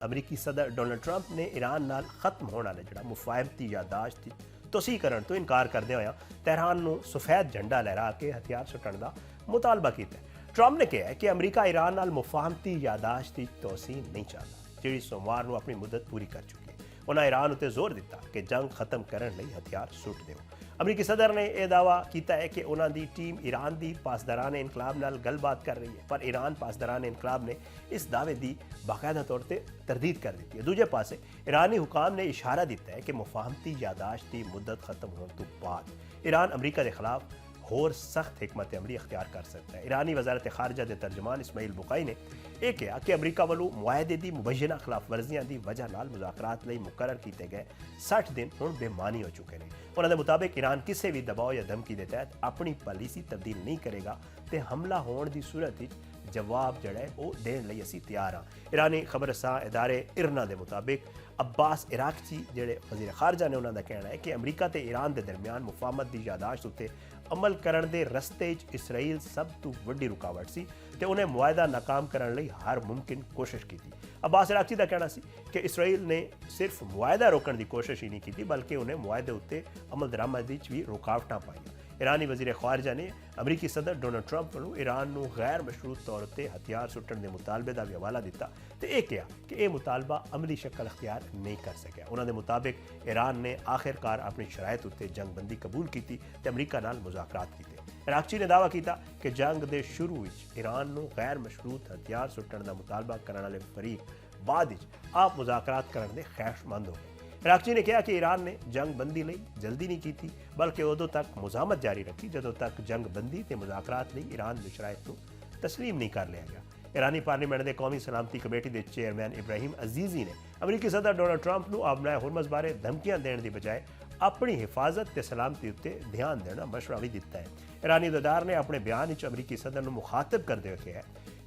अमरीकी सदर Donald Trump ने ईरान नाल खत्म होने वाले जिहड़ा मुफाहमती यादाश्त की तोसी करन तो इनकार करदे होया तेहरान नूं सफेद झंडा लहरा के हथियार सुट्टण दा मुतालबा कीता। ट्रंप ने कहा कि अमरीका ईरान नाल मुफाहमती यादाश्त की तोसी नहीं चाहता जिहड़ी सोमवार नूं अपनी मुद्दत पूरी कर चुकी है। उन्हें ईरान उत्ते जोर दिता कि जंग खत्म करने लई हथियार सुट दिओ। अमरीकी सदर ने यह दावा किया है कि उन्हों की टीम ईरान की पासदारान इनकलाब नाल गलबात कर रही है, पर ईरान पासदारान इनकलाब ने इस दावे की बाकायदा तौर पर तरदीद कर दी है। दूजे पासे ईरानी हुकाम ने इशारा दिता है कि मुफाहमती यादाश्त की मुद्दत खत्म होने तो बाद ईरान अमरीका के खिलाफ होर सख्त हिकमत अमली अख्तियार कर सकता है। ईरानी वजारत खारजा के तर्जमान इस्माइल बुकाई ने यह कहा कि अमरीका वालों मुआहदे की मुबैना खिलाफ वर्जियां की वजह नाल मुज़ाकरात लई मुकर्रर किए गए 60 दिन हुण बेमानी हो चुके हैं। उन्होंने मुताबिक ईरान किसी भी दबाव या धमकी के तहत अपनी पॉलिसी तब्दील नहीं करेगा तो हमला होने की सूरत जवाब जड़ा है वो देने लई असी तैयार हाँ। ईरानी खबरसां इदारे इरना के मुताबिक अब्बास इराकची जेड़े वजीर खारजा ने उन्होंने कहना है कि अमरीका ते ईरान के दरमियान मुफाहमत की यादाश्त उत्ते अमल करने के रस्ते इसराइल सब तो वड्डी रुकावट सी ते उन्हें मुआहदा नाकाम करने लई हर मुमकिन कोशिश की थी। अब्बास इराकची का कहना सी कि इसराइल ने सिर्फ मुआहदा रोकने की कोशिश ही नहीं की बल्कि उन्हें मुआहदे उत्ते अमल दरामद भी रुकावटां पाईयां। ईरानी वजीर खारजा ने अमरीकी सदर डोनाल्ड ट्रंप को ईरान को गैर मशरूत तौर पर हथियार सुट्टण के मुतालबे का भी हवाला दिता तो यह कहा कि यह मुतालबा अमली शक्ल अख्तियार नहीं कर सकिया। उन्होंने मुताबिक ईरान ने आखिरकार अपनी शराइत उत्ते जंगबंदी कबूल की तो अमरीका नाल मुज़ाकरात किए। इराकची ने दावा किया कि जंग के शुरू ईरान को गैर मशरूत हथियार सुट्टण का मुतालबा करने वाले फरीक बाद आप मुज़ाकरात करने के ख्वाहिशमंद हो गए। इराकची ने कहा कि ईरान ने जंग बंदी लई जल्दी नहीं की थी बल्कि उदों तक मुजामत जारी रखी जदों तक जंग बंदी ते मुज़ाकरात लई ईरान की शराइत को तस्लीम नहीं कर लिया गया। ईरानी पार्लीमेंट के कौमी सलामती कमेटी के चेयरमैन इब्राहिम अजीजी ने अमरीकी सदर डोनाल्ड ट्रंप को आबनाए हुरमज़ बारे धमकियां देने की बजाय अपनी हिफाजत ते सलामती उत्ते ध्यान देना मशवरा भी दिता है। ईरानी अदार ने अपने बयान अमरीकी सदर को मुखातब करते हुए कहा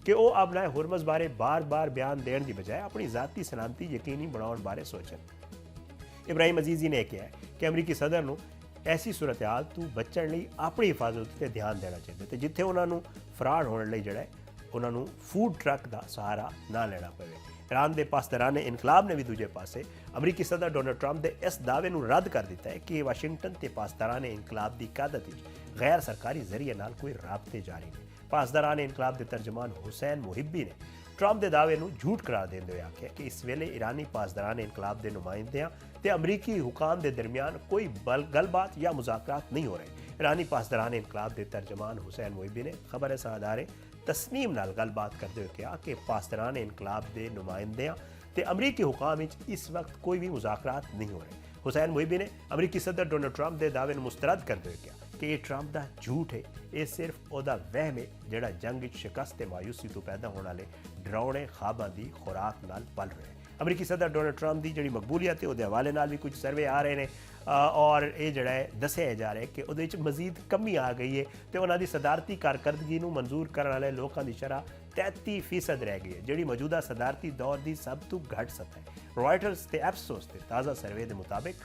कि वह आबनाए हुरमज़ बारे बार बार बयान देने की बजाय अपनी ज़ाती सलामती यकीनी बनाने बारे सोचें। इब्राहिम अजीजी ने कहा कि अमरीकी सदर को ऐसी सूरत हाल तो बचने लई अपनी हिफाजत पर ध्यान देना चाहिए तो जिथे उन्होंने फरार होने लई जड़ा उन्होंने फूड ट्रक का सहारा ना लेना पवे। ईरान के पासदारान इनकलाब ने भी दूजे पासे अमरीकी सदर डोनाल्ड ट्रंप के इस दावे को रद्द कर दिता है कि वाशिंगटन के पासदारान इनकलाब की क्यादत गैर सरकारी जरिए नाल कोई राबते जारी नहीं। पासदारान इनकलाब के तर्जमान हुसैन मुहिब्बी ने ट्रंप के दावे को झूठ करार देते हुए आख्या कि इस वेले ईरानी पासदारान इनकलाब के नुमाइंदियां ते अमरीकी हुकाम के दरमियान कोई गलबात या मुज़ाकरात नहीं हो रहे। ईरानी पासदारान इनकलाब के तर्जमान हुसैन मुहिब्बी ने खबर सादारे तस्नीम नाल गलबात करते हुए कहा कि पासदारान इनकलाब के नुमाइंदियां ते अमरीकी हुकाम इस वक्त कोई भी मुज़ाकरात नहीं हो रहे। हुसैन मुहिब्बी ने अमरीकी सदर डोनाल्ड ट्रंप के दावे मुस्तरद करते हुए कहा कि यह ट्रंप का झूठ है, ये सिर्फ वह वहम है जिहड़ा जंग शिकस्त ते मायूसी तो पैदा होने वाले डरावने ख्वाबां की खुराक नाल पल रहे हैं। अमरीकी सदर डोनाल्ड ट्रंप की जी मकबूलियत है उसके हवाले नाल भी कुछ सर्वे आ रहे हैं और ये जड़ा है दसिया जा रहा है कि उहदे विच मजीद कमी आ गई है तो उन्होंने सदारती कारकरदगी को मंजूर करने वाले लोगों की शरह 33% रह गई है जिहड़ी मौजूदा सदारती दौर की सब तो घट सतह है। रॉयटर्स ते एप्सोस के ताज़ा सर्वे के मुताबिक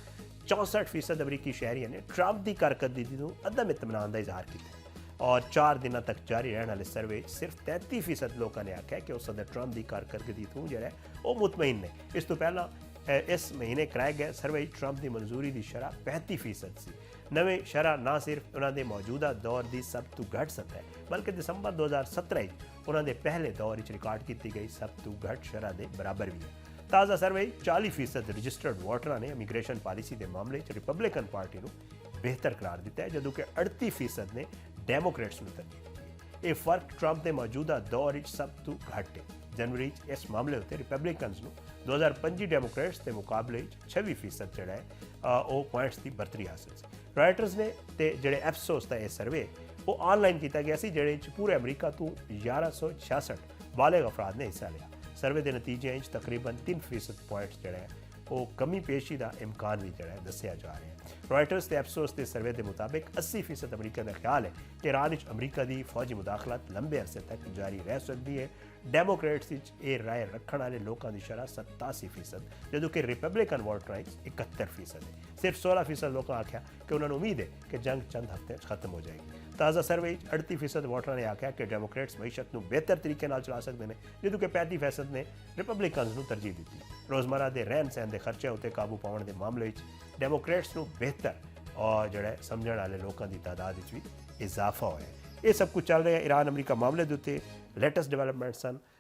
64% अमरीकी शहरियों ने ट्रंप की कारकरदगी को अदम इत्मीनान का इजहार किया और 4 दिनों तक जारी रहने वाले सर्वे सिर्फ 33% लोगों ने आख्या कि सदर ट्रंप की कारकरदगी तो जो है वो मुतमईन ने। इस तो पहला इस महीने कराए गए सर्वे ट्रंप की मंजूरी की शरह 35% सी। नवे शरह ना सिर्फ उन्होंने मौजूदा दौर की सब तो घट सतह बल्कि दिसंबर 2017 उन्होंने पहले दौर रिकॉर्ड की गई सब तो घट शरह के बराबर भी है। ताज़ा सर्वे 40% रजिस्टर्ड वोटरों ने इमीग्रेशन पॉलिसी के मामले रिपब्लिकन पार्टी को बेहतर करार दिता है जबकि 38% ने डेमोक्रेट्स को तरजीह दी है। यह फर्क ट्रंप के मौजूदा दौर सब तो घट है। जनवरी इस मामले उत्ते रिपब्लिकन्स को 2025 डेमोक्रेट्स के मुकाबले 26% जड़ा है वो पॉइंट्स की बरतरी हासिल सी। रॉयटर्स ने ते जड़े एप्सोस का यह सर्वे वो ऑनलाइन किया गया सी जिहड़े पूरे अमरीका तो 1166 बालिग अफराद ने हिस्सा लिया। सर्वे के नतीजे तकरीबन 3% पॉइंट्स जड़ा है वो कमी पेशी का इम्कान भी जड़ा है दसिया जा रहा है। रॉयटर्स के एप्सोस के सर्वे के मुताबिक 80% अमरीका का ख्याल है कि ईरान अमरीका की फौजी मुदाखलत लंबे अरसे तक जारी रह सकती है। डेमोक्रेट्स ये राय रखने वाले लोगों की शरह 87% जो कि रिपब्लिकन वोटर 71% है। सिर्फ 16% लोगों आख्या कि उन्होंने उम्मीद है कि जंग चंद हफ्ते खत्म हो जाएगी। ਤਾਜ਼ਾ ਸਰਵੇ 38% ਵੋਟਰਾਂ ਨੇ ਆਖਿਆ ਕਿ ਡੈਮੋਕ੍ਰੇਟਸ ਮਈਸ਼ਤ ਨੂੰ ਬਿਹਤਰ ਤਰੀਕੇ ਨਾਲ ਚਲਾ ਸਕਦੇ ਨੇ, ਜਦੋਂ ਕਿ 35% ਨੇ ਰਿਪਬਲਿਕਨਸ ਨੂੰ ਤਰਜੀਹ ਦਿੱਤੀ। ਰੋਜ਼ਮਰਾ ਦੇ ਰਹਿਣ ਸਹਿਣ ਦੇ ਖਰਚੇ ਉੱਤੇ ਕਾਬੂ ਪਾਉਣ ਦੇ ਮਾਮਲੇ ਵਿੱਚ ਡੈਮੋਕ੍ਰੇਟਸ ਨੂੰ ਬਿਹਤਰ ਔਰ ਜਿਹੜੇ ਸਮਝਣ ਵਾਲੇ ਲੋਕਾਂ ਦੀ ਤਾਦਾਦ ਵਿੱਚ ਵੀ ਇਜ਼ਾਫਾ ਹੋਇਆ। ਇਹ ਸਭ ਕੁਝ ਚੱਲ ਰਿਹਾ ਈਰਾਨ ਅਮਰੀਕਾ ਮਾਮਲੇ ਦੇ ਉੱਤੇ। ਲੇਟੈਸਟ ਡਿਵੈਲਪਮੈਂਟ ਸਨ।